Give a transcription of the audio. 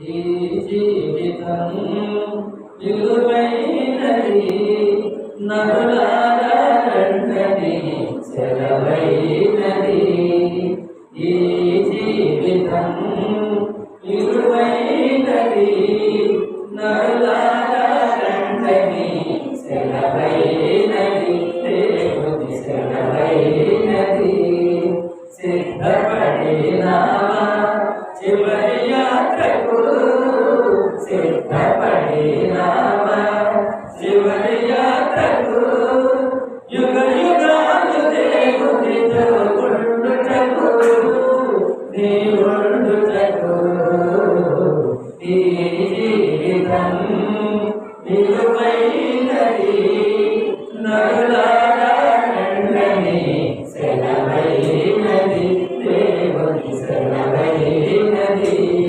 ఈ జీవితం విలువైనది నరులారా రండి సెలవైనది. ఈ జీవితం విలువైనది నరులారా రండి సెలవైనది. దేవుని సెలవైనది. సిద్ధపడినావా చివరి యాత్రకు సిద్ధపడినావా